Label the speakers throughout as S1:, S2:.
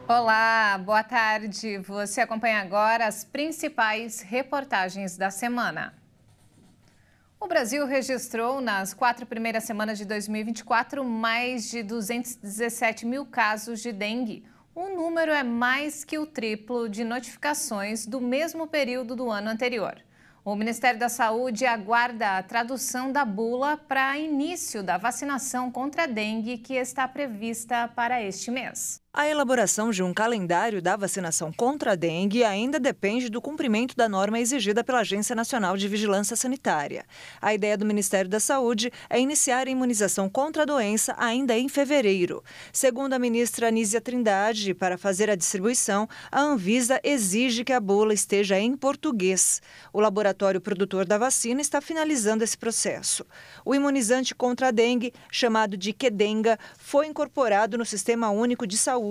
S1: Olá, boa tarde. Você acompanha agora as principais reportagens da semana. O Brasil registrou nas 4 primeiras semanas de 2024 mais de 217 mil casos de dengue. O número é mais que o triplo de notificações do mesmo período do ano anterior. O Ministério da Saúde aguarda a tradução da bula para início da vacinação contra a dengue, que está prevista para este mês.
S2: A elaboração de um calendário da vacinação contra a dengue ainda depende do cumprimento da norma exigida pela Agência Nacional de Vigilância Sanitária. A ideia do Ministério da Saúde é iniciar a imunização contra a doença ainda em fevereiro. Segundo a ministra Anísia Trindade, para fazer a distribuição, a Anvisa exige que a bula esteja em português. O laboratório produtor da vacina está finalizando esse processo. O imunizante contra a dengue, chamado de Qdenga, foi incorporado no Sistema Único de Saúde.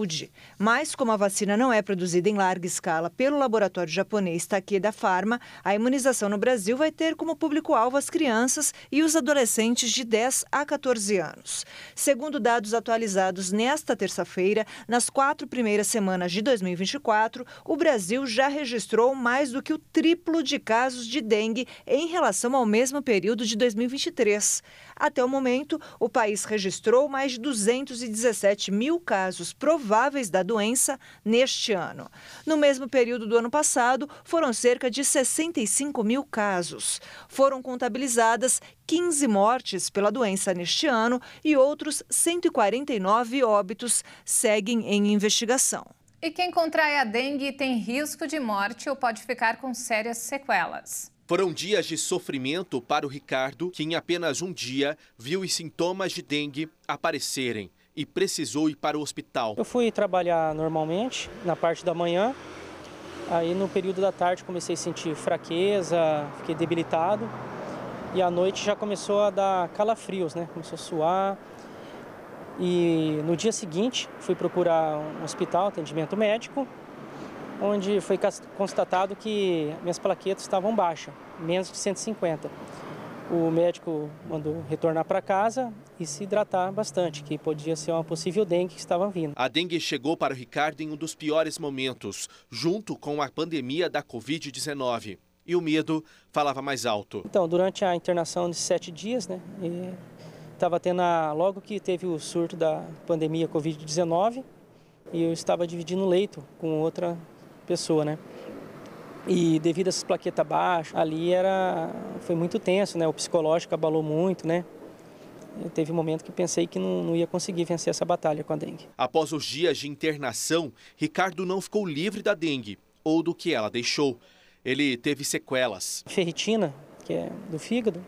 S2: Mas, como a vacina não é produzida em larga escala pelo laboratório japonês Takeda Pharma, a imunização no Brasil vai ter como público-alvo as crianças e os adolescentes de 10 a 14 anos. Segundo dados atualizados nesta terça-feira, nas 4 primeiras semanas de 2024, o Brasil já registrou mais do que o triplo de casos de dengue em relação ao mesmo período de 2023. Até o momento, o país registrou mais de 217 mil casos prováveis da doença neste ano. No mesmo período do ano passado, foram cerca de 65 mil casos. Foram contabilizadas 15 mortes pela doença neste ano e outros 149 óbitos seguem em investigação.
S1: E quem contrai a dengue tem risco de morte ou pode ficar com sérias sequelas.
S3: Foram dias de sofrimento para o Ricardo, que em apenas um dia viu os sintomas de dengue aparecerem e precisou ir para o hospital.
S4: Eu fui trabalhar normalmente na parte da manhã, aí no período da tarde comecei a sentir fraqueza, fiquei debilitado e à noite já começou a dar calafrios, né? Começou a suar e no dia seguinte fui procurar um hospital, atendimento médico, onde foi constatado que minhas plaquetas estavam baixas, menos de 150. O médico mandou retornar para casa e se hidratar bastante, que podia ser uma possível dengue que estava vindo.
S3: A dengue chegou para o Ricardo em um dos piores momentos, junto com a pandemia da Covid-19. E o medo falava mais alto.
S4: Então, durante a internação de 7 dias, né, estava tendo logo que teve o surto da pandemia Covid-19, e eu estava dividindo o leito com outra pessoa, né? E devido a essas plaquetas baixas, ali foi muito tenso, né? O psicológico abalou muito, né? Teve um momento que pensei que não ia conseguir vencer essa batalha com a dengue.
S3: Após os dias de internação, Ricardo não ficou livre da dengue, ou do que ela deixou. Ele teve sequelas.
S4: Ferritina, que é do fígado,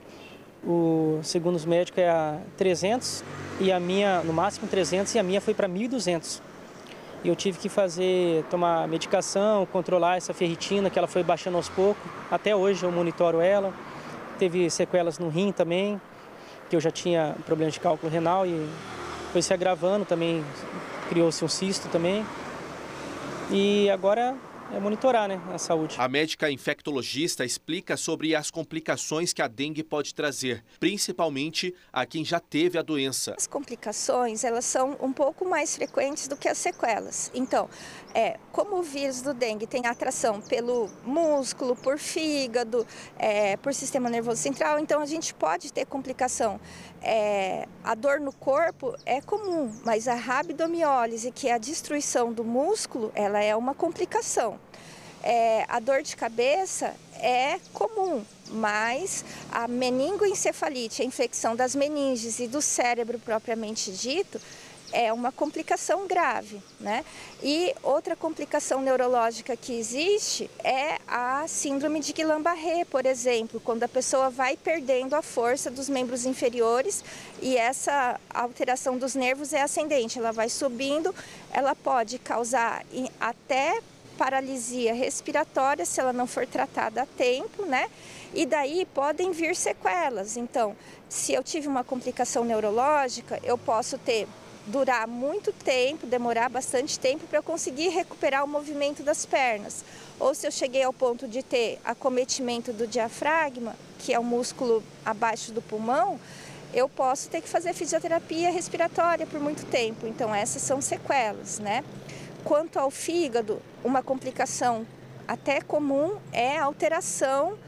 S4: segundo os médicos é a 300, e a minha, no máximo 300, e a minha foi para 1.200. E eu tive que tomar medicação, controlar essa ferritina, que ela foi baixando aos poucos. Até hoje eu monitoro ela. Teve sequelas no rim também, que eu já tinha problema de cálculo renal e foi se agravando também, criou-se um cisto também. E agora é monitorar, né, a saúde.
S3: A médica infectologista explica sobre as complicações que a dengue pode trazer, principalmente a quem já teve a doença.
S5: As complicações, elas são um pouco mais frequentes do que as sequelas. Então, como o vírus do dengue tem atração pelo músculo, por fígado, por sistema nervoso central, então a gente pode ter complicação. A dor no corpo é comum, mas a rabdomiólise, que é a destruição do músculo, ela é uma complicação. A dor de cabeça é comum, mas a meningoencefalite, a infecção das meninges e do cérebro propriamente dito, é uma complicação grave, né? E outra complicação neurológica que existe é a síndrome de Guillain-Barré, por exemplo, quando a pessoa vai perdendo a força dos membros inferiores e essa alteração dos nervos é ascendente, ela vai subindo, ela pode causar até paralisia respiratória se ela não for tratada a tempo, né? E daí podem vir sequelas. Então, se eu tive uma complicação neurológica, eu posso durar muito tempo, demorar bastante tempo para eu conseguir recuperar o movimento das pernas. Ou se eu cheguei ao ponto de ter acometimento do diafragma, que é o músculo abaixo do pulmão, eu posso ter que fazer fisioterapia respiratória por muito tempo. Então, essas são sequelas, né? Quanto ao fígado, uma complicação até comum é a alteração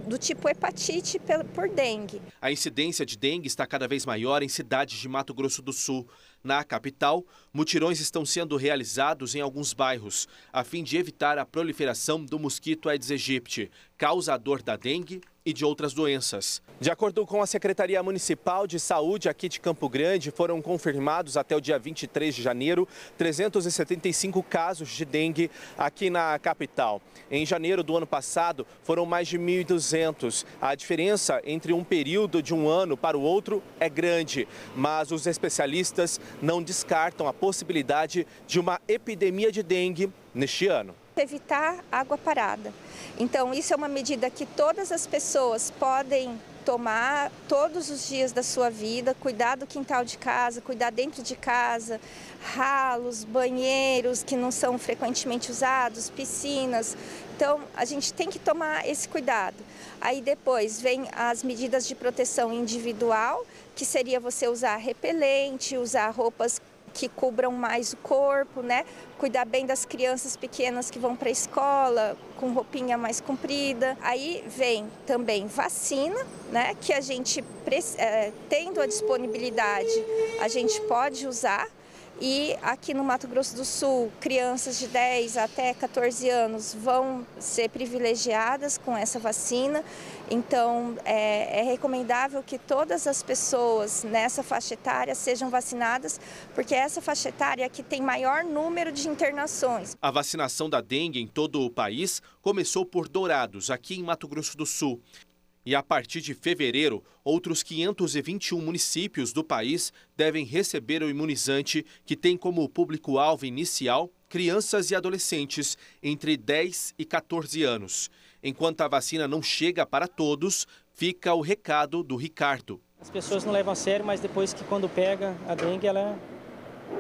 S5: do tipo hepatite por dengue.
S3: A incidência de dengue está cada vez maior em cidades de Mato Grosso do Sul. Na capital, mutirões estão sendo realizados em alguns bairros, a fim de evitar a proliferação do mosquito Aedes aegypti, causador da dengue e de outras doenças. De acordo com a Secretaria Municipal de Saúde aqui de Campo Grande, foram confirmados até o dia 23 de janeiro 375 casos de dengue aqui na capital. Em janeiro do ano passado, foram mais de 1.200. A diferença entre um período de um ano para o outro é grande, mas os especialistas não descartam a possibilidade de uma epidemia de dengue neste ano.
S5: Evitar água parada. Então, isso é uma medida que todas as pessoas podem tomar todos os dias da sua vida, cuidar do quintal de casa, cuidar dentro de casa, ralos, banheiros que não são frequentemente usados, piscinas. Então, a gente tem que tomar esse cuidado. Aí depois vem as medidas de proteção individual, que seria você usar repelente, usar roupas que cubram mais o corpo, né? Cuidar bem das crianças pequenas que vão para a escola com roupinha mais comprida. Aí vem também vacina, né? Que a gente, tendo a disponibilidade, a gente pode usar. E aqui no Mato Grosso do Sul, crianças de 10 até 14 anos vão ser privilegiadas com essa vacina. Então, é recomendável que todas as pessoas nessa faixa etária sejam vacinadas, porque essa faixa etária é a que tem maior número de internações.
S3: A vacinação da dengue em todo o país começou por Dourados, aqui em Mato Grosso do Sul. E a partir de fevereiro, outros 521 municípios do país devem receber o imunizante, que tem como público-alvo inicial crianças e adolescentes entre 10 e 14 anos. Enquanto a vacina não chega para todos, fica o recado do Ricardo.
S4: As pessoas não levam a sério, mas depois que quando pega a dengue, ela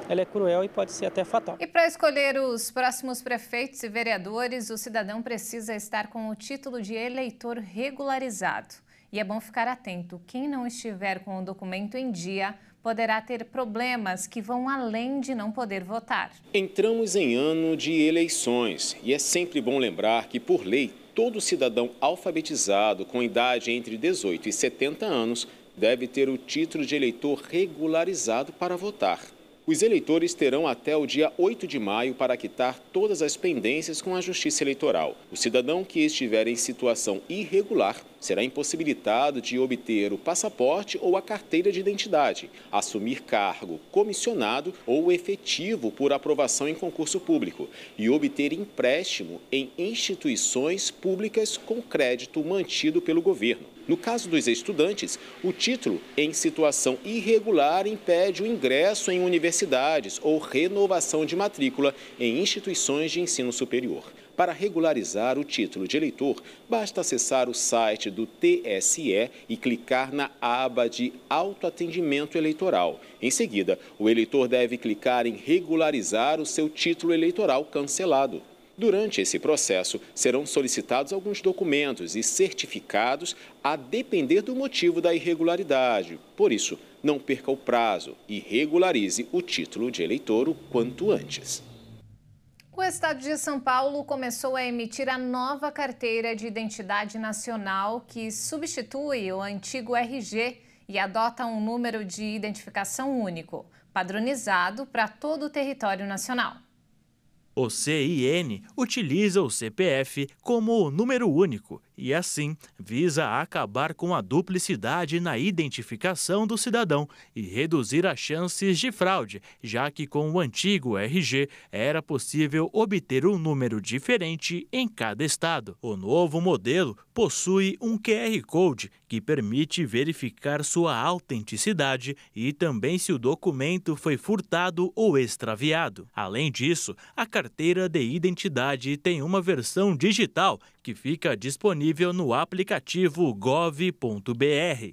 S4: é cruel e pode ser até fatal.
S1: E para escolher os próximos prefeitos e vereadores, o cidadão precisa estar com o título de eleitor regularizado. E é bom ficar atento. Quem não estiver com o documento em dia poderá ter problemas que vão além de não poder votar.
S6: Entramos em ano de eleições e é sempre bom lembrar que, por lei, todo cidadão alfabetizado com idade entre 18 e 70 anos deve ter o título de eleitor regularizado para votar. Os eleitores terão até o dia 8 de maio para quitar todas as pendências com a Justiça Eleitoral. O cidadão que estiver em situação irregular será impossibilitado de obter o passaporte ou a carteira de identidade, assumir cargo comissionado ou efetivo por aprovação em concurso público e obter empréstimo em instituições públicas com crédito mantido pelo governo. No caso dos estudantes, o título em situação irregular impede o ingresso em universidades ou renovação de matrícula em instituições de ensino superior. Para regularizar o título de eleitor, basta acessar o site do TSE e clicar na aba de autoatendimento eleitoral. Em seguida, o eleitor deve clicar em regularizar o seu título eleitoral cancelado. Durante esse processo, serão solicitados alguns documentos e certificados a depender do motivo da irregularidade. Por isso, não perca o prazo e regularize o título de eleitor o quanto antes.
S1: O Estado de São Paulo começou a emitir a nova carteira de identidade nacional que substitui o antigo RG e adota um número de identificação único, padronizado para todo o território nacional.
S7: O CIN utiliza o CPF como o número único e, assim, visa acabar com a duplicidade na identificação do cidadão e reduzir as chances de fraude, já que com o antigo RG era possível obter um número diferente em cada estado. O novo modelo possui um QR Code que permite verificar sua autenticidade e também se o documento foi furtado ou extraviado. Além disso, a carteira de identidade tem uma versão digital que fica disponível no aplicativo gov.br.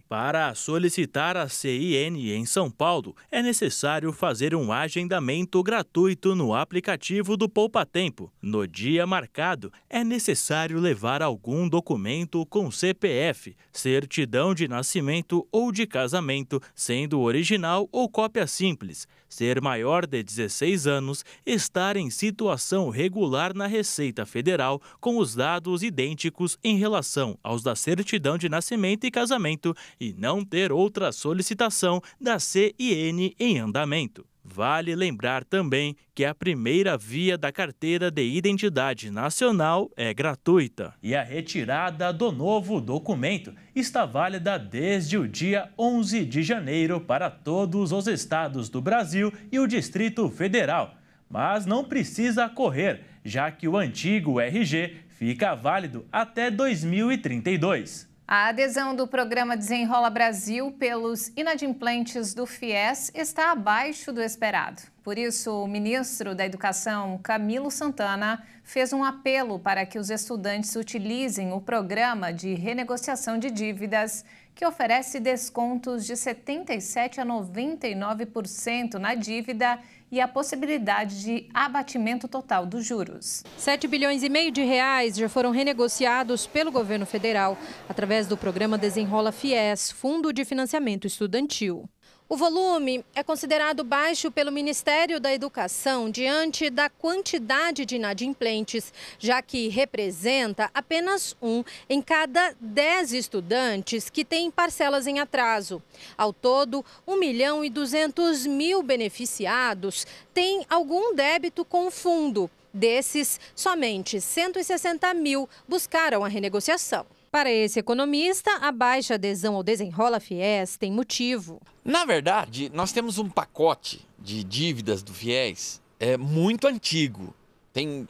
S7: Para solicitar a CIN em São Paulo, é necessário fazer um agendamento gratuito no aplicativo do Poupa Tempo. No dia marcado, é necessário levar algum documento com CPF, certidão de nascimento ou de casamento, sendo original ou cópia simples, ser maior de 16 anos, estar em situação regular na Receita Federal com os dados idênticos em relação aos da certidão de nascimento e casamento e não ter outra solicitação da CIN em andamento. Vale lembrar também que a primeira via da carteira de identidade nacional é gratuita. E a retirada do novo documento está válida desde o dia 11 de janeiro para todos os estados do Brasil e o Distrito Federal. Mas não precisa correr, já que o antigo RG fica válido até 2032.
S1: A adesão do programa Desenrola Brasil pelos inadimplentes do FIES está abaixo do esperado. Por isso, o ministro da Educação, Camilo Santana, fez um apelo para que os estudantes utilizem o programa de renegociação de dívidas, que oferece descontos de 77% a 99% na dívida e a possibilidade de abatimento total dos juros.
S8: 7,5 bilhões de reais já foram renegociados pelo governo federal através do programa Desenrola FIES, Fundo de Financiamento Estudantil. O volume é considerado baixo pelo Ministério da Educação diante da quantidade de inadimplentes, já que representa apenas 1 em cada 10 estudantes que têm parcelas em atraso. Ao todo, 1.200.000 beneficiados têm algum débito com o fundo. Desses, somente 160.000 buscaram a renegociação. Para esse economista, a baixa adesão ao Desenrola FIES tem motivo.
S9: Na verdade, nós temos um pacote de dívidas do FIES muito antigo. Tem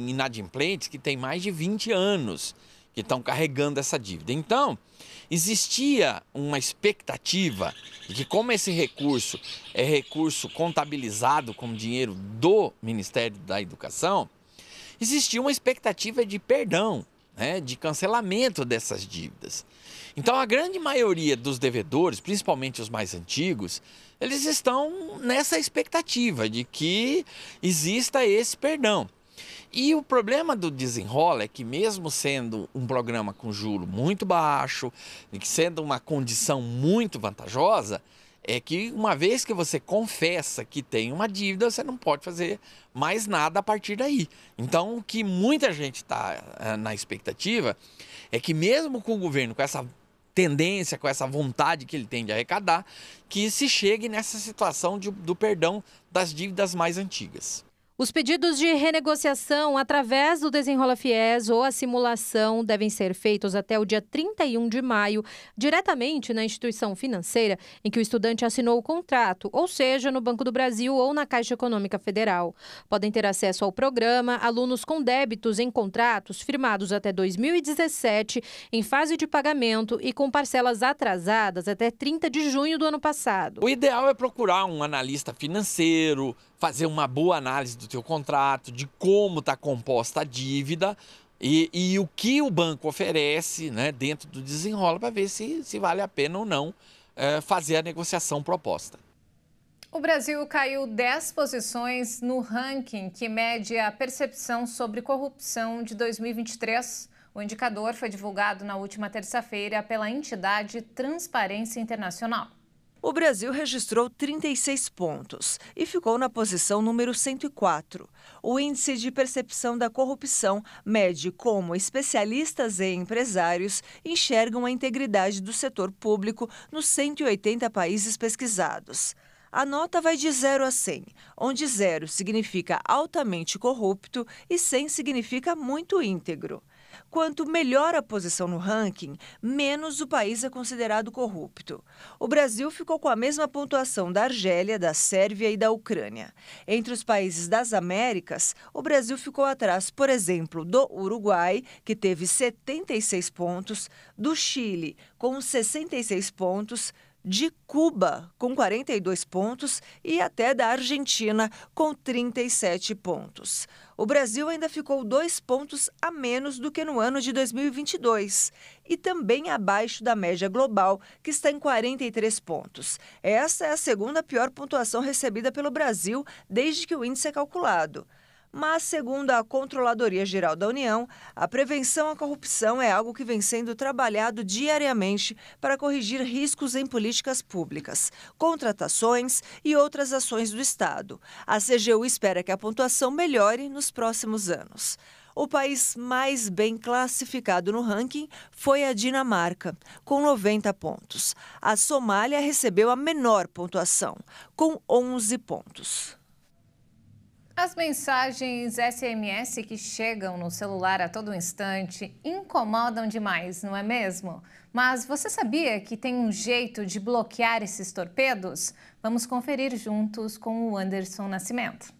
S9: inadimplentes que têm mais de 20 anos que estão carregando essa dívida. Então, existia uma expectativa de que, como esse recurso é recurso contabilizado como dinheiro do Ministério da Educação, existia uma expectativa de perdão, de cancelamento dessas dívidas. Então, a grande maioria dos devedores, principalmente os mais antigos, eles estão nessa expectativa de que exista esse perdão. E o problema do Desenrola é que, mesmo sendo um programa com juro muito baixo, e sendo uma condição muito vantajosa, é que uma vez que você confessa que tem uma dívida, você não pode fazer mais nada a partir daí. Então, o que muita gente está na expectativa é que, mesmo com o governo, com essa tendência, com essa vontade que ele tem de arrecadar, que se chegue nessa situação do perdão das dívidas mais antigas.
S8: Os pedidos de renegociação através do Desenrola FIES ou a simulação devem ser feitos até o dia 31 de maio, diretamente na instituição financeira em que o estudante assinou o contrato, ou seja, no Banco do Brasil ou na Caixa Econômica Federal. Podem ter acesso ao programa alunos com débitos em contratos firmados até 2017, em fase de pagamento e com parcelas atrasadas até 30 de junho do ano passado.
S9: O ideal é procurar um analista financeiro, fazer uma boa análise do teu contrato, de como está composta a dívida e o que o banco oferece, dentro do Desenrola, para ver se vale a pena ou não fazer a negociação proposta.
S1: O Brasil caiu 10 posições no ranking que mede a percepção sobre corrupção de 2023. O indicador foi divulgado na última terça-feira pela entidade Transparência Internacional.
S2: O Brasil registrou 36 pontos e ficou na posição número 104. O Índice de Percepção da Corrupção mede como especialistas e empresários enxergam a integridade do setor público nos 180 países pesquisados. A nota vai de 0 a 100, onde 0 significa altamente corrupto e 100 significa muito íntegro. Quanto melhor a posição no ranking, menos o país é considerado corrupto. O Brasil ficou com a mesma pontuação da Argélia, da Sérvia e da Ucrânia. Entre os países das Américas, o Brasil ficou atrás, por exemplo, do Uruguai, que teve 76 pontos, do Chile, com 66 pontos, de Cuba, com 42 pontos, e até da Argentina, com 37 pontos. O Brasil ainda ficou 2 pontos a menos do que no ano de 2022 e também abaixo da média global, que está em 43 pontos. Essa é a segunda pior pontuação recebida pelo Brasil desde que o índice é calculado. Mas, segundo a Controladoria Geral da União, a prevenção à corrupção é algo que vem sendo trabalhado diariamente para corrigir riscos em políticas públicas, contratações e outras ações do Estado. A CGU espera que a pontuação melhore nos próximos anos. O país mais bem classificado no ranking foi a Dinamarca, com 90 pontos. A Somália recebeu a menor pontuação, com 11 pontos.
S1: As mensagens SMS que chegam no celular a todo instante incomodam demais, não é mesmo? Mas você sabia que tem um jeito de bloquear esses torpedos? Vamos conferir juntos com o Anderson Nascimento.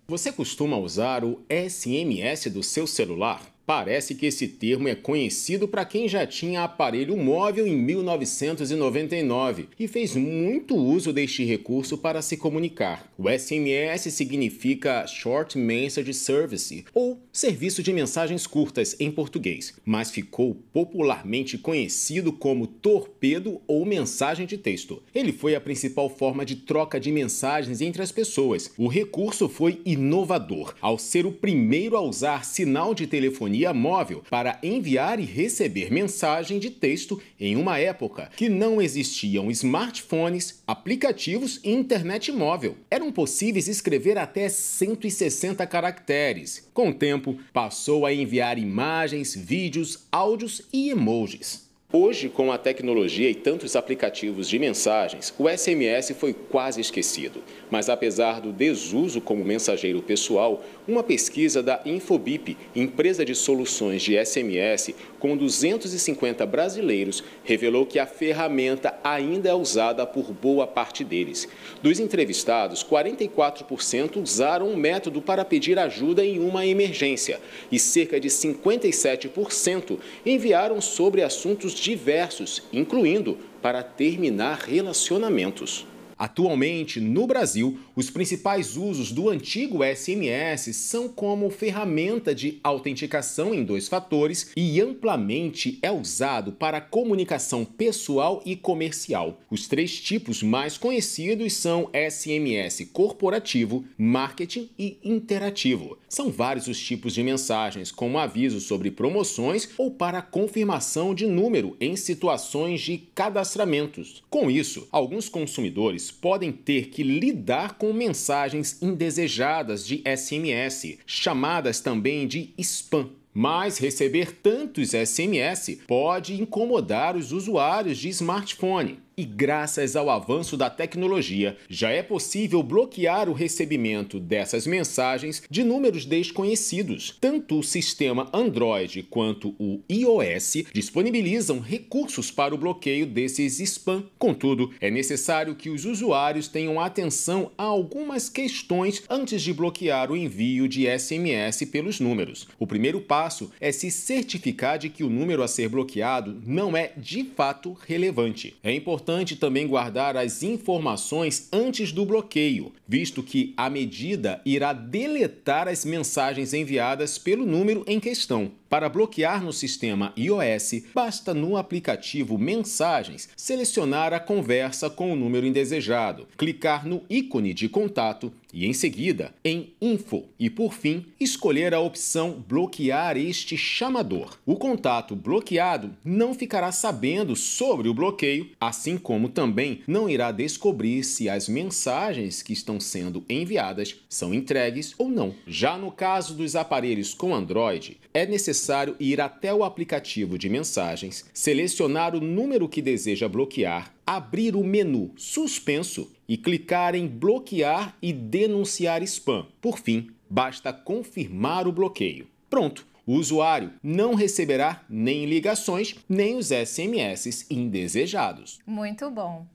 S6: Você costuma usar o SMS do seu celular? Parece que esse termo é conhecido para quem já tinha aparelho móvel em 1999 e fez muito uso deste recurso para se comunicar. O SMS significa Short Message Service, ou serviço de mensagens curtas em português, mas ficou popularmente conhecido como torpedo ou mensagem de texto. Ele foi a principal forma de troca de mensagens entre as pessoas. O recurso foi inovador, ao ser o primeiro a usar sinal de telefonia móvel para enviar e receber mensagem de texto em uma época que não existiam smartphones, aplicativos e internet móvel. Eram possíveis escrever até 160 caracteres. Com o tempo, passou a enviar imagens, vídeos, áudios e emojis. Hoje, com a tecnologia e tantos aplicativos de mensagens, o SMS foi quase esquecido. Mas apesar do desuso como mensageiro pessoal, uma pesquisa da Infobip, empresa de soluções de SMS, com 250 brasileiros, revelou que a ferramenta ainda é usada por boa parte deles. Dos entrevistados, 44% usaram o método para pedir ajuda em uma emergência e cerca de 57% enviaram sobre assuntos diversos, incluindo para terminar relacionamentos. Atualmente, no Brasil, os principais usos do antigo SMS são como ferramenta de autenticação em 2 fatores e amplamente é usado para comunicação pessoal e comercial. Os 3 tipos mais conhecidos são SMS corporativo, marketing e interativo. São vários os tipos de mensagens, como avisos sobre promoções ou para confirmação de número em situações de cadastramentos. Com isso, alguns consumidores podem ter que lidar com mensagens indesejadas de SMS, chamadas também de spam. Mas receber tantos SMS pode incomodar os usuários de smartphone. E graças ao avanço da tecnologia, já é possível bloquear o recebimento dessas mensagens de números desconhecidos. Tanto o sistema Android quanto o iOS disponibilizam recursos para o bloqueio desses spam. Contudo, é necessário que os usuários tenham atenção a algumas questões antes de bloquear o envio de SMS pelos números. O primeiro passo é se certificar de que o número a ser bloqueado não é de fato relevante. É importante também guardar as informações antes do bloqueio, visto que a medida irá deletar as mensagens enviadas pelo número em questão. Para bloquear no sistema iOS, basta no aplicativo Mensagens selecionar a conversa com o número indesejado, clicar no ícone de contato e, em seguida, em Info e, por fim, escolher a opção Bloquear este chamador. O contato bloqueado não ficará sabendo sobre o bloqueio, assim como também não irá descobrir se as mensagens que estão sendo enviadas são entregues ou não. Já no caso dos aparelhos com Android, é necessário ir até o aplicativo de mensagens, selecionar o número que deseja bloquear, abrir o menu Suspenso e clicar em Bloquear e denunciar spam. Por fim, basta confirmar o bloqueio. Pronto! O usuário não receberá nem ligações, nem os SMS indesejados.
S1: Muito bom.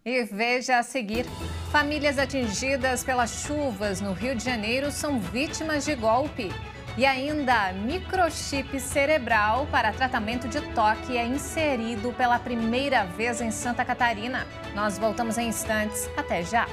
S1: E veja a seguir, famílias atingidas pelas chuvas no Rio de Janeiro são vítimas de golpe. E ainda, microchip cerebral para tratamento de toque é inserido pela primeira vez em Santa Catarina. Nós voltamos em instantes. Até já!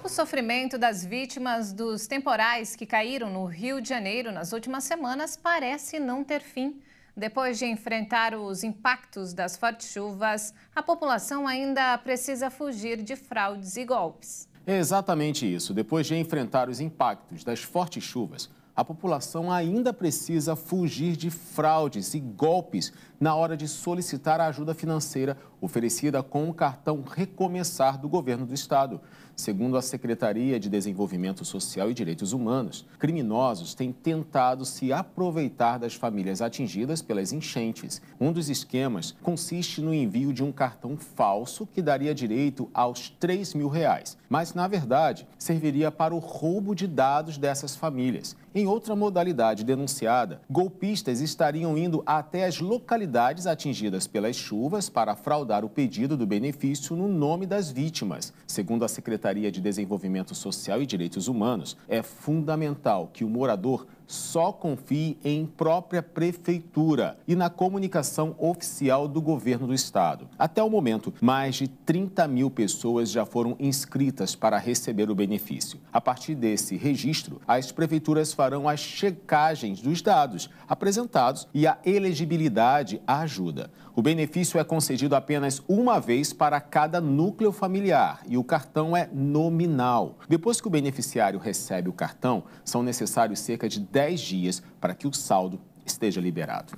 S1: O sofrimento das vítimas dos temporais que caíram no Rio de Janeiro nas últimas semanas parece não ter fim. Depois de enfrentar os impactos das fortes chuvas, a população ainda precisa fugir de fraudes e golpes.
S6: É exatamente isso. Depois de enfrentar os impactos das fortes chuvas, a população ainda precisa fugir de fraudes e golpes na hora de solicitar a ajuda financeira oferecida com o cartão Recomeçar do governo do estado. Segundo a Secretaria de Desenvolvimento Social e Direitos Humanos, criminosos têm tentado se aproveitar das famílias atingidas pelas enchentes. Um dos esquemas consiste no envio de um cartão falso que daria direito aos R$3.000, mas, na verdade, serviria para o roubo de dados dessas famílias. Em outra modalidade denunciada, golpistas estariam indo até as localidades atingidas pelas chuvas para fraudar o pedido do benefício no nome das vítimas. Segundo a Secretaria de Desenvolvimento Social e Direitos Humanos, é fundamental que o morador só confie em própria prefeitura e na comunicação oficial do governo do estado. Até o momento, mais de 30.000 pessoas já foram inscritas para receber o benefício. A partir desse registro, as prefeituras farão as checagens dos dados apresentados e a elegibilidade à ajuda. O benefício é concedido apenas uma vez para cada núcleo familiar e o cartão é nominal. Depois que o beneficiário recebe o cartão, são necessários cerca de 10 dias para que o saldo esteja liberado.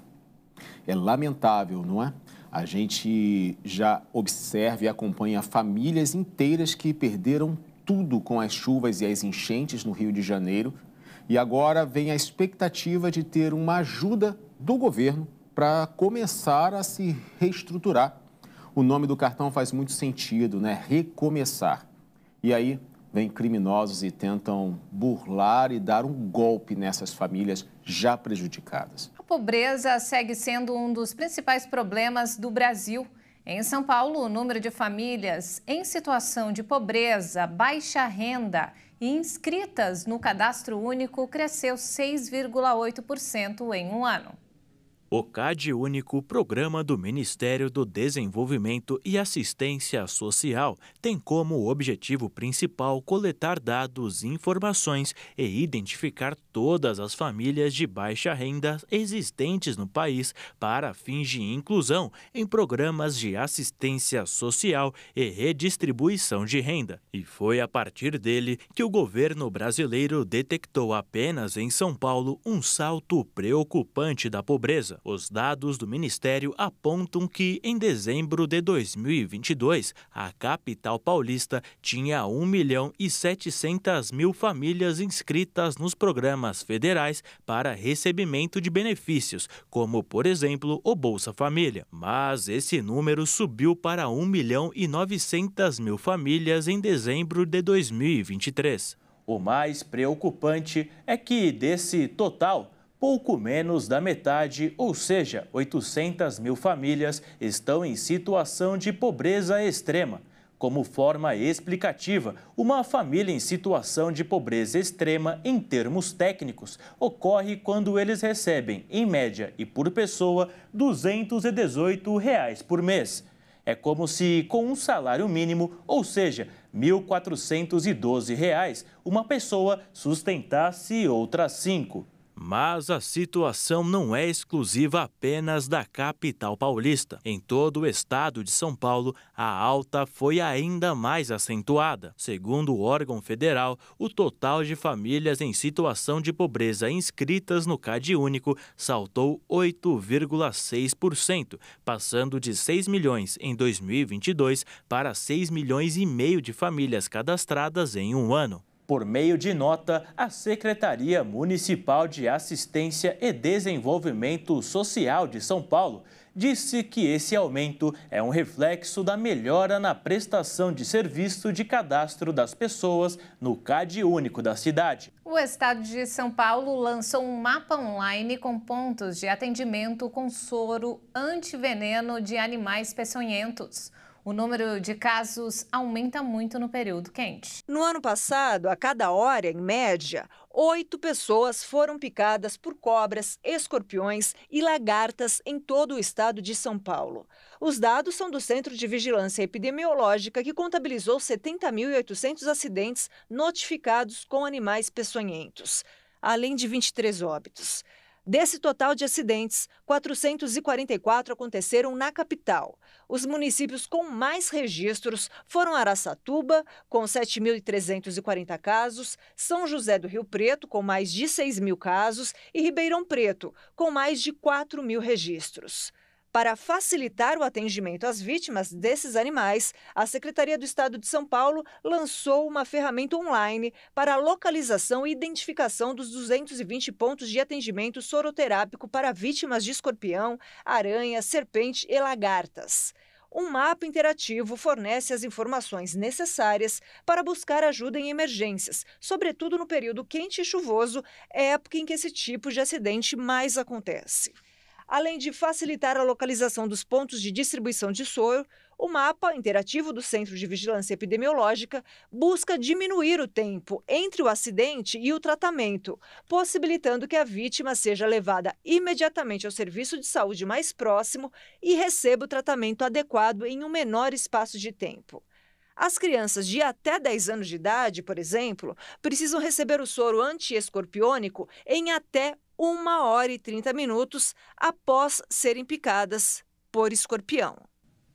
S6: É lamentável, não é? A gente já observa e acompanha famílias inteiras que perderam tudo com as chuvas e as enchentes no Rio de Janeiro. E agora vem a expectativa de ter uma ajuda do governo para começar a se reestruturar. O nome do cartão faz muito sentido, né? Recomeçar. E aí vem criminosos e tentam burlar e dar um golpe nessas famílias já prejudicadas.
S1: A pobreza segue sendo um dos principais problemas do Brasil. Em São Paulo, o número de famílias em situação de pobreza, baixa renda e inscritas no Cadastro Único cresceu 6,8% em um ano.
S7: O CadÚnico, programa do Ministério do Desenvolvimento e Assistência Social, tem como objetivo principal coletar dados e informações e identificar todas as famílias de baixa renda existentes no país para fins de inclusão em programas de assistência social e redistribuição de renda. E foi a partir dele que o governo brasileiro detectou apenas em São Paulo um salto preocupante da pobreza. Os dados do Ministério apontam que, em dezembro de 2022, a capital paulista tinha 1.700.000 famílias inscritas nos programas federais para recebimento de benefícios, como, por exemplo, o Bolsa Família. Mas esse número subiu para 1.900.000 famílias em dezembro de 2023. O mais preocupante é que, desse total, pouco menos da metade, ou seja, 800.000 famílias, estão em situação de pobreza extrema. Como forma explicativa, uma família em situação de pobreza extrema, em termos técnicos, ocorre quando eles recebem, em média e por pessoa, R$ 218 por mês. É como se, com um salário mínimo, ou seja, R$ 1.412, uma pessoa sustentasse outras 5. Mas a situação não é exclusiva apenas da capital paulista. Em todo o estado de São Paulo, a alta foi ainda mais acentuada. Segundo o órgão federal, o total de famílias em situação de pobreza inscritas no CadÚnico saltou 8,6%, passando de 6 milhões em 2022 para 6,5 milhões de famílias cadastradas em um ano.
S10: Por meio de nota, a Secretaria Municipal de Assistência e Desenvolvimento Social de São Paulo disse que esse aumento é um reflexo da melhora na prestação de serviço de cadastro das pessoas no CAD único da cidade.
S1: O estado de São Paulo lançou um mapa online com pontos de atendimento com soro antiveneno de animais peçonhentos. O número de casos aumenta muito no período quente.
S2: No ano passado, a cada hora, em média, 8 pessoas foram picadas por cobras, escorpiões e lagartas em todo o estado de São Paulo. Os dados são do Centro de Vigilância Epidemiológica, que contabilizou 70.800 acidentes notificados com animais peçonhentos, além de 23 óbitos. Desse total de acidentes, 444 aconteceram na capital. Os municípios com mais registros foram Araçatuba, com 7.340 casos, São José do Rio Preto, com mais de 6.000 casos, e Ribeirão Preto, com mais de 4.000 registros. Para facilitar o atendimento às vítimas desses animais, a Secretaria do Estado de São Paulo lançou uma ferramenta online para a localização e identificação dos 220 pontos de atendimento soroterápico para vítimas de escorpião, aranha, serpente e lagartas. Um mapa interativo fornece as informações necessárias para buscar ajuda em emergências, sobretudo no período quente e chuvoso, época em que esse tipo de acidente mais acontece. Além de facilitar a localização dos pontos de distribuição de soro, o mapa interativo do Centro de Vigilância Epidemiológica busca diminuir o tempo entre o acidente e o tratamento, possibilitando que a vítima seja levada imediatamente ao serviço de saúde mais próximo e receba o tratamento adequado em um menor espaço de tempo. As crianças de até 10 anos de idade, por exemplo, precisam receber o soro antiescorpiônico em até 1 hora e 30 minutos após serem picadas por escorpião.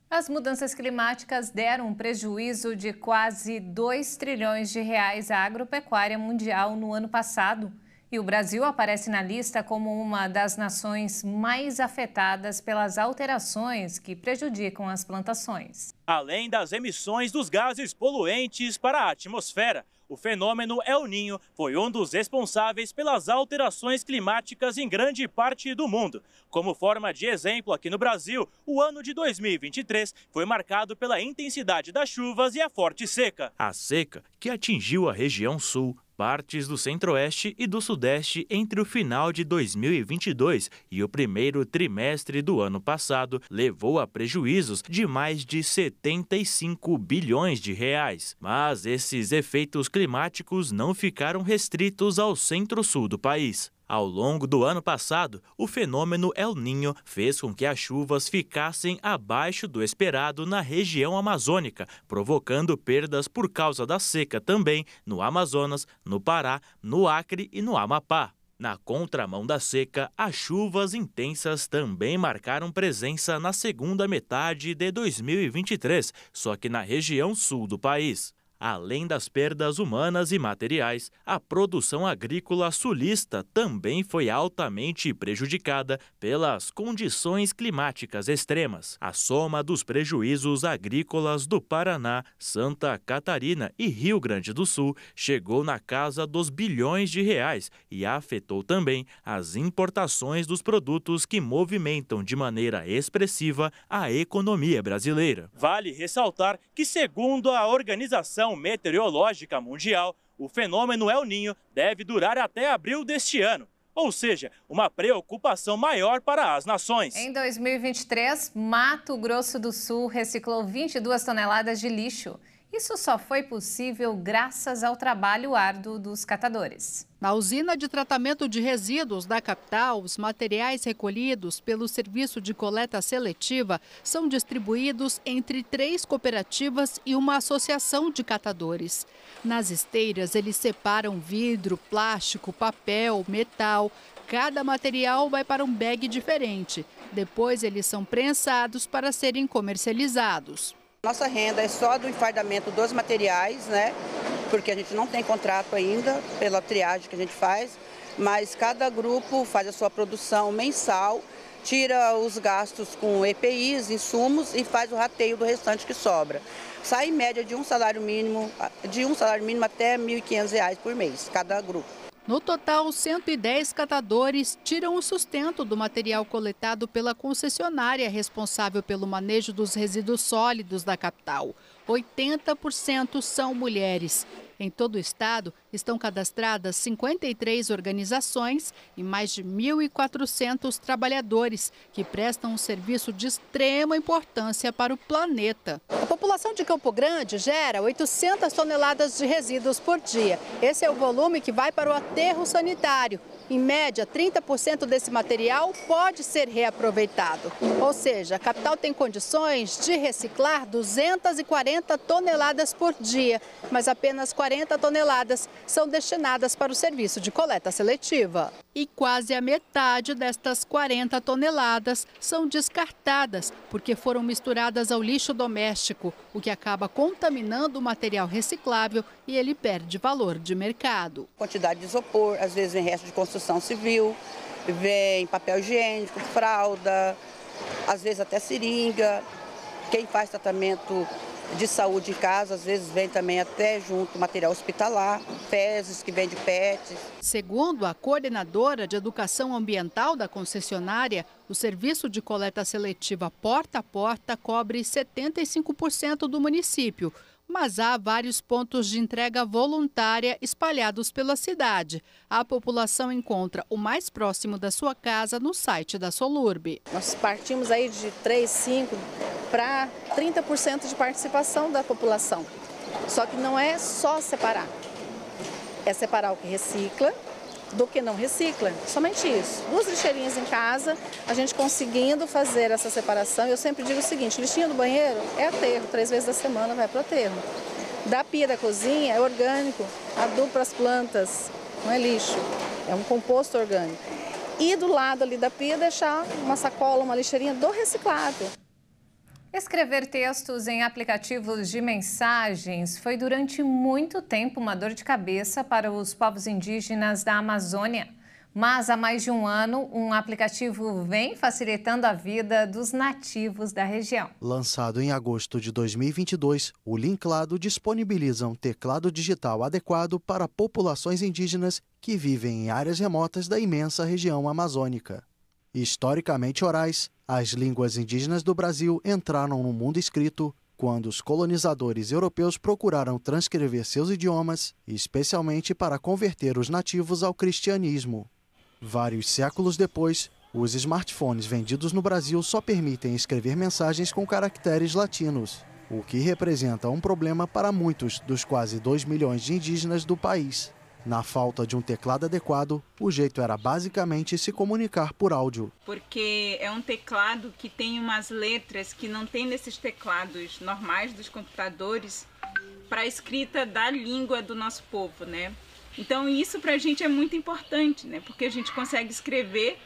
S1: As mudanças climáticas deram um prejuízo de quase 2 trilhões de reais à agropecuária mundial no ano passado. E o Brasil aparece na lista como uma das nações mais afetadas pelas alterações que prejudicam as plantações.
S11: Além das emissões dos gases poluentes para a atmosfera, o fenômeno El Niño foi um dos responsáveis pelas alterações climáticas em grande parte do mundo. Como forma de exemplo, aqui no Brasil, o ano de 2023 foi marcado pela intensidade das chuvas e a forte seca.
S7: A seca, que atingiu a região sul, partes do centro-oeste e do sudeste entre o final de 2022 e o primeiro trimestre do ano passado, levou a prejuízos de mais de 75 bilhões de reais. Mas esses efeitos climáticos não ficaram restritos ao centro-sul do país. Ao longo do ano passado, o fenômeno El Niño fez com que as chuvas ficassem abaixo do esperado na região amazônica, provocando perdas por causa da seca também no Amazonas, no Pará, no Acre e no Amapá. Na contramão da seca, as chuvas intensas também marcaram presença na segunda metade de 2023, só que na região sul do país. Além das perdas humanas e materiais, a produção agrícola sulista também foi altamente prejudicada pelas condições climáticas extremas. A soma dos prejuízos agrícolas do Paraná, Santa Catarina e Rio Grande do Sul chegou na casa dos bilhões de reais e afetou também as importações dos produtos que movimentam de maneira expressiva a economia brasileira.
S11: Vale ressaltar que, segundo a Organização Meteorológica Mundial, o fenômeno El Niño deve durar até abril deste ano, ou seja, uma preocupação maior para as nações.
S1: Em 2023, Mato Grosso do Sul reciclou 22 toneladas de lixo. Isso só foi possível graças ao trabalho árduo dos catadores.
S12: Na usina de tratamento de resíduos da capital, os materiais recolhidos pelo serviço de coleta seletiva são distribuídos entre 3 cooperativas e uma associação de catadores. Nas esteiras, eles separam vidro, plástico, papel, metal. Cada material vai para um bag diferente. Depois, eles são prensados para serem comercializados.
S13: Nossa renda é só do enfardamento dos materiais, né? Porque a gente não tem contrato ainda pela triagem que a gente faz, mas cada grupo faz a sua produção mensal, tira os gastos com EPIs, insumos e faz o rateio do restante que sobra. sai em média de um salário mínimo até R$ 1.500 por mês, cada grupo.
S12: No total, 110 catadores tiram o sustento do material coletado pela concessionária responsável pelo manejo dos resíduos sólidos da capital. 80% são mulheres. Em todo o estado, estão cadastradas 53 organizações e mais de 1.400 trabalhadores que prestam um serviço de extrema importância para o planeta. A população de Campo Grande gera 800 toneladas de resíduos por dia. Esse é o volume que vai para o aterro sanitário. Em média, 30% desse material pode ser reaproveitado. Ou seja, a capital tem condições de reciclar 240 toneladas por dia, mas apenas 40 toneladas são destinadas para o serviço de coleta seletiva. E quase a metade destas 40 toneladas são descartadas, porque foram misturadas ao lixo doméstico, o que acaba contaminando o material reciclável e ele perde valor de mercado.
S13: Quantidade de isopor, às vezes vem resto de construção civil, vem papel higiênico, fralda, às vezes até seringa. Quem faz tratamento de saúde em casa, às vezes vem também até junto material hospitalar, fezes que vem de PET.
S12: Segundo a coordenadora de educação ambiental da concessionária, o serviço de coleta seletiva porta a porta cobre 75% do município. Mas há vários pontos de entrega voluntária espalhados pela cidade. A população encontra o mais próximo da sua casa no site da Solurb.
S14: Nós partimos aí de 3, 5 para 30% de participação da população. Só que não é só separar. É separar o que recicla do que não recicla, somente isso. 2 lixeirinhas em casa, a gente conseguindo fazer essa separação. Eu sempre digo o seguinte, lixinha do banheiro é aterro, 3 vezes da semana vai para o aterro. Da pia da cozinha é orgânico, adubo para as plantas, não é lixo, é um composto orgânico. E do lado ali da pia deixar uma sacola, uma lixeirinha do reciclado.
S1: Escrever textos em aplicativos de mensagens foi durante muito tempo uma dor de cabeça para os povos indígenas da Amazônia. Mas há mais de um ano, um aplicativo vem facilitando a vida dos nativos da região.
S15: Lançado em agosto de 2022, o Linklado disponibiliza um teclado digital adequado para populações indígenas que vivem em áreas remotas da imensa região amazônica. Historicamente orais, as línguas indígenas do Brasil entraram no mundo escrito quando os colonizadores europeus procuraram transcrever seus idiomas, especialmente para converter os nativos ao cristianismo. Vários séculos depois, os smartphones vendidos no Brasil só permitem escrever mensagens com caracteres latinos, o que representa um problema para muitos dos quase 2 milhões de indígenas do país. Na falta de um teclado adequado, o jeito era basicamente se comunicar por áudio.
S16: Porque é um teclado que tem umas letras que não tem nesses teclados normais dos computadores para a escrita da língua do nosso povo, né? Então isso para a gente é muito importante, né? Porque a gente consegue escrever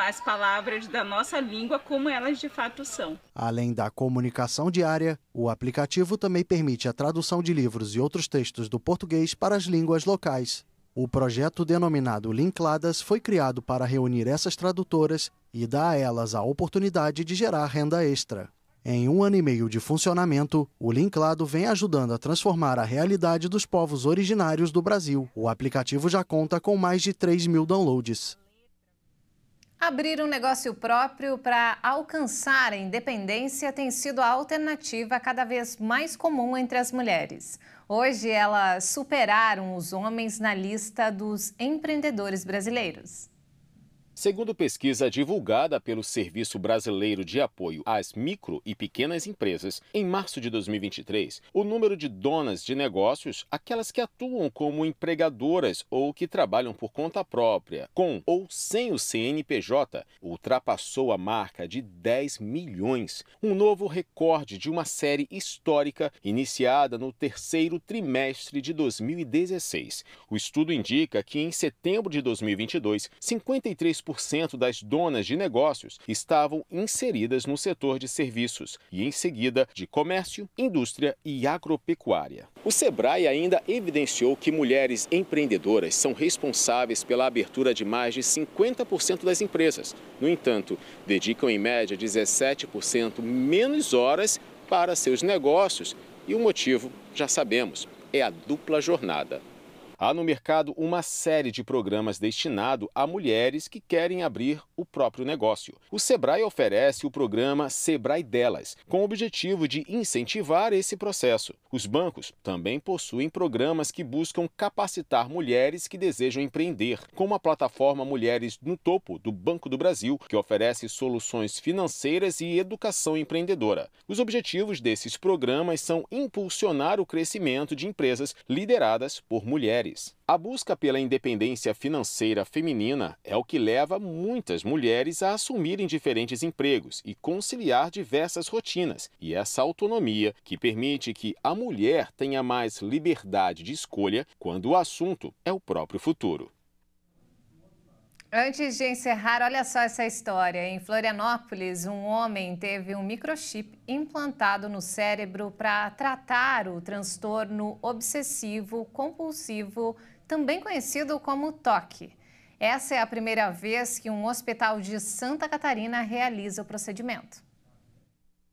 S16: as palavras da nossa língua como elas de fato são.
S15: Além da comunicação diária, o aplicativo também permite a tradução de livros e outros textos do português para as línguas locais. O projeto denominado Linkladas foi criado para reunir essas tradutoras e dar a elas a oportunidade de gerar renda extra. Em 1 ano e meio de funcionamento, o Linklado vem ajudando a transformar a realidade dos povos originários do Brasil. O aplicativo já conta com mais de 3 mil downloads.
S1: Abrir um negócio próprio para alcançar a independência tem sido a alternativa cada vez mais comum entre as mulheres. Hoje, elas superaram os homens na lista dos empreendedores brasileiros.
S6: Segundo pesquisa divulgada pelo Serviço Brasileiro de Apoio às Micro e Pequenas Empresas, em março de 2023, o número de donas de negócios, aquelas que atuam como empregadoras ou que trabalham por conta própria, com ou sem o CNPJ, ultrapassou a marca de 10 milhões, um novo recorde de uma série histórica iniciada no 3º trimestre de 2016. O estudo indica que em setembro de 2022, 53% das donas de negócios estavam inseridas no setor de serviços e, em seguida, de comércio, indústria e agropecuária. O Sebrae ainda evidenciou que mulheres empreendedoras são responsáveis pela abertura de mais de 50% das empresas. No entanto, dedicam em média 17% menos horas para seus negócios E o motivo, já sabemos, é a dupla jornada. Há no mercado uma série de programas destinados a mulheres que querem abrir o próprio negócio. O Sebrae oferece o programa Sebrae Delas, com o objetivo de incentivar esse processo. Os bancos também possuem programas que buscam capacitar mulheres que desejam empreender, como a plataforma Mulheres no Topo do Banco do Brasil, que oferece soluções financeiras e educação empreendedora. Os objetivos desses programas são impulsionar o crescimento de empresas lideradas por mulheres. A busca pela independência financeira feminina é o que leva muitas mulheres a assumirem diferentes empregos e conciliar diversas rotinas. E essa autonomia que permite que a mulher tenha mais liberdade de escolha quando o assunto é o próprio futuro.
S1: Antes de encerrar, olha só essa história. Em Florianópolis, um homem teve um microchip implantado no cérebro para tratar o transtorno obsessivo-compulsivo, também conhecido como TOC. Essa é a primeira vez que um hospital de Santa Catarina realiza o procedimento.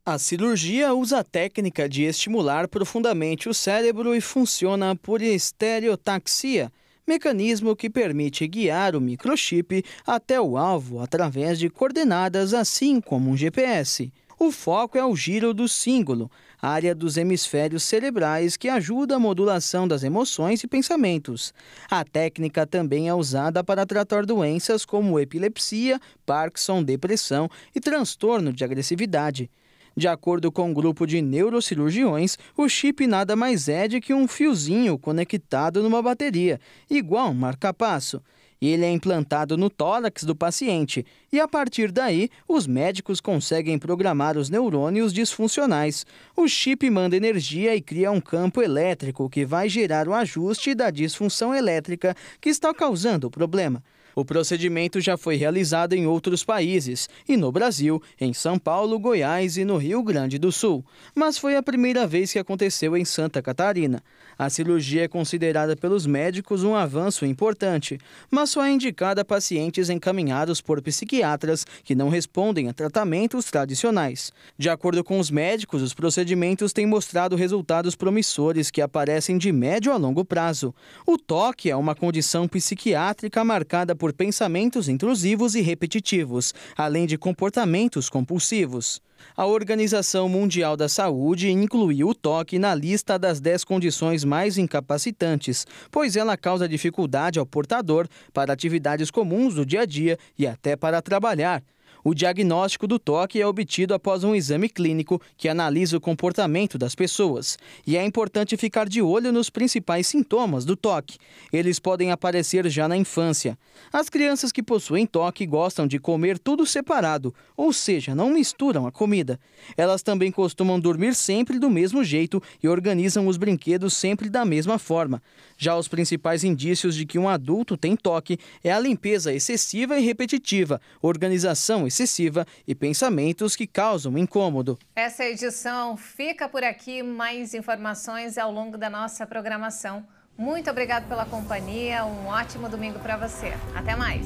S17: A cirurgia usa a técnica de estimular profundamente o cérebro e funciona por estereotaxia, mecanismo que permite guiar o microchip até o alvo através de coordenadas, assim como um GPS. O foco é o giro do cíngulo, área dos hemisférios cerebrais que ajuda a modulação das emoções e pensamentos. A técnica também é usada para tratar doenças como epilepsia, Parkinson, depressão e transtorno de agressividade. De acordo com um grupo de neurocirurgiões, o chip nada mais é do que um fiozinho conectado numa bateria, igual um marca-passo. Ele é implantado no tórax do paciente e, a partir daí, os médicos conseguem programar os neurônios disfuncionais. O chip manda energia e cria um campo elétrico que vai gerar o ajuste da disfunção elétrica que está causando o problema. O procedimento já foi realizado em outros países, e no Brasil, em São Paulo, Goiás e no Rio Grande do Sul. Mas foi a primeira vez que aconteceu em Santa Catarina. A cirurgia é considerada pelos médicos um avanço importante, mas só é indicada a pacientes encaminhados por psiquiatras que não respondem a tratamentos tradicionais. De acordo com os médicos, os procedimentos têm mostrado resultados promissores que aparecem de médio a longo prazo. O TOC é uma condição psiquiátrica marcada por pensamentos intrusivos e repetitivos, além de comportamentos compulsivos. A Organização Mundial da Saúde incluiu o TOC na lista das 10 condições mais incapacitantes, pois ela causa dificuldade ao portador para atividades comuns do dia a dia e até para trabalhar. O diagnóstico do TOC é obtido após um exame clínico que analisa o comportamento das pessoas. E é importante ficar de olho nos principais sintomas do TOC. Eles podem aparecer já na infância. As crianças que possuem TOC gostam de comer tudo separado, ou seja, não misturam a comida. Elas também costumam dormir sempre do mesmo jeito e organizam os brinquedos sempre da mesma forma. Já os principais indícios de que um adulto tem TOC é a limpeza excessiva e repetitiva, organização excessiva e pensamentos que causam incômodo.
S1: Essa edição fica por aqui. Mais informações ao longo da nossa programação. Muito obrigado pela companhia. Um ótimo domingo para você. Até mais.